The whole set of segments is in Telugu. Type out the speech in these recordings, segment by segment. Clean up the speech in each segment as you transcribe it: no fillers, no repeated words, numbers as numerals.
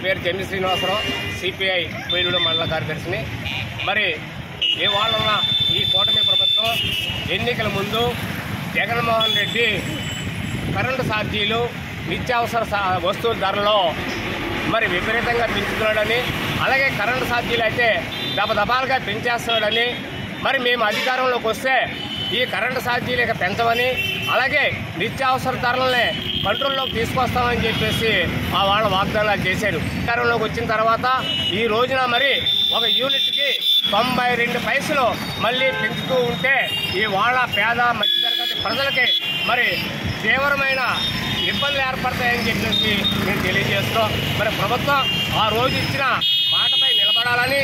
పేరు జమ్మి శ్రీనివాసరావు, సిపిఐ కోయిలూరు మండల కార్యదర్శిని. మరి ఇవాళ ఈ కూటమి ప్రభుత్వం ఎన్నికల ముందు జగన్మోహన్ రెడ్డి కరెంటు ఛార్జీలు, నిత్యావసర వస్తువుల ధరలో మరి విపరీతంగా పెంచుతున్నాడని, అలాగే కరెంటు ఛార్జీలు అయితే దబదబాలుగా పెంచేస్తున్నాడని, మరి మేము అధికారంలోకి వస్తే ఈ కరెంటు ఛార్జీలు ఇక పెంచమని, అలాగే నిత్యావసర ధరలనే కంట్రోల్లోకి తీసుకొస్తామని చెప్పేసి వాళ్ళ వాగ్దానాలు చేశారు. అధికారంలోకి వచ్చిన తర్వాత ఈ రోజున మరి ఒక యూనిట్కి 92 పైసలు మళ్ళీ పెంచుతూ ఉంటే ఈ వాళ్ళ పేద మధ్యతరగతి ప్రజలకి మరి తీవ్రమైన ఇబ్బందులు ఏర్పడతాయని చెప్పేసి మేము తెలియజేస్తున్నాం. మరి ప్రభుత్వం ఆ రోజు ఇచ్చిన మాటపై నిలబడాలని,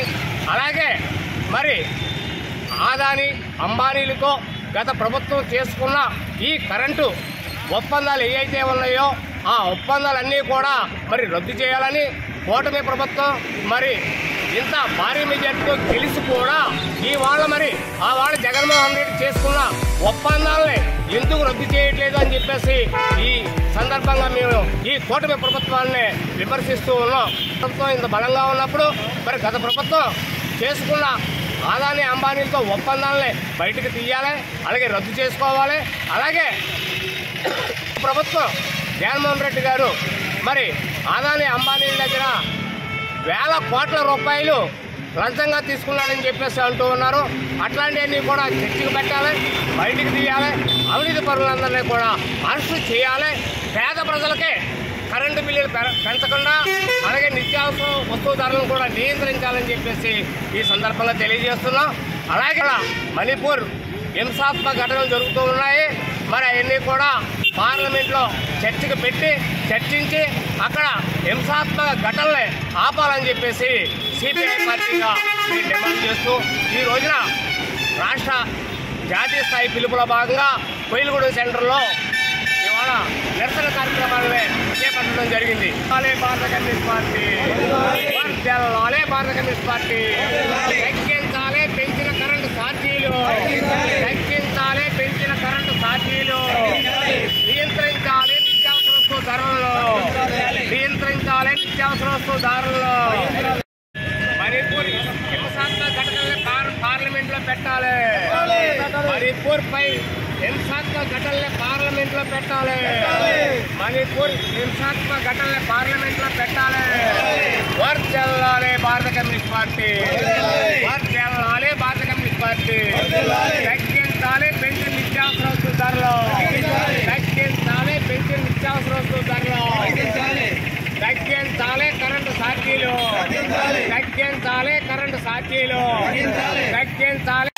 అలాగే మరి ఆదాని అంబానీలతో గత ప్రభుత్వం చేసుకున్న ఈ కరెంటు ఒప్పందాలు ఏవైతే ఉన్నాయో ఆ ఒప్పందాలన్నీ కూడా మరి రద్దు చేయాలని, కూటమి ప్రభుత్వం మరి ఇంత భారీ మెజార్టీతో గెలిచి కూడా ఇవాళ మరి వాళ్ళ జగన్మోహన్ రెడ్డి చేసుకున్న ఒప్పందాలని ఎందుకు రద్దు చేయట్లేదు అని చెప్పేసి ఈ సందర్భంగా మేము ఈ కూటమి ప్రభుత్వాన్ని విమర్శిస్తూ ఉన్నాం. ప్రభుత్వం ఇంత బలంగా ఉన్నప్పుడు మరి గత ప్రభుత్వం చేసుకున్న ఆదాని అంబానీలతో ఒప్పందాలని బయటకు తీయాలి, అలాగే రద్దు చేసుకోవాలి. అలాగే ప్రభుత్వం జగన్మోహన్ రెడ్డి గారు మరి ఆదాని అంబానీల దగ్గర వేల కోట్ల రూపాయలు లంచంగా తీసుకున్నాడని చెప్పేసి అంటూ ఉన్నారు. అట్లాంటివన్నీ కూడా చర్చకు పెట్టాలి, బయటికి తీయాలి. అవినీతి పరులందరినీ కూడా అరెస్టు చేయాలి. పేద ప్రజలకే కరెంటు బిల్లులు పెంచకుండా అలాగే నిత్యావసర వస్తువు ధరలను కూడా నియంత్రించాలని చెప్పేసి ఈ సందర్భంగా తెలియజేస్తున్నాం. అలాగే మణిపూర్ హింసాత్మక ఘటనలు జరుగుతూ ఉన్నాయి. మరి అవన్నీ కూడా పార్లమెంట్లో చర్చకు పెట్టి చర్చించి అక్కడ హింసాత్మక ఘటనలే ఆపాలని చెప్పేసి సిపిఐ పార్టీగా మేము డిమాండ్ చేస్తూ ఈ రోజున రాష్ట్ర జాతీయ స్థాయి పిలుపులో భాగంగా కోయిలగూడెం సెంటర్లో ఇవాళ నిరసన కార్యక్రమాలనే చేపట్టడం జరిగింది. భారత కమ్యూనిస్ట్ పార్టీ భారత కమ్యూనిస్ట్ పార్టీ తగ్గించాలి పెంచిన కరెంటు ఛార్జీలు, తగ్గించాలి పెంచిన కరెంటు ఛార్జీలు, నియంత్రించాలి నిత్యావసర వస్తువు ధరలను, నియంత్రించాలి నిత్యావసర వస్తువు ధరలను. మణిపూర్ హింసాత్మక ఘటనల్ని పార్లమెంట్లో పెట్టాలి. మణిపూర్ పై హింసాత్మక ఘటనల్ని పార్లమెంట్లో పెట్టాలి. మణిపూర్ హింసాత్మక ఘటనల్ని పార్లమెంట్లో పెట్టాలి. వర్ధిల్లాలి భారత కమ్యూనిస్ట్ పార్టీ, వర్ధిల్లాలి భారత కమ్యూనిస్ట్ పార్టీ. తగ్గించాలి పెన్షన్ నిత్యావసర వస్తువు ధరలు, తగ్గించాలి పెన్షన్ నిత్యావసర వస్తువు ధరలు, తగ్గించాలి కరెంటు ఛార్జీలు, తగ్గించాలి కరెంటు ఛార్జీలు, తగ్గించాలి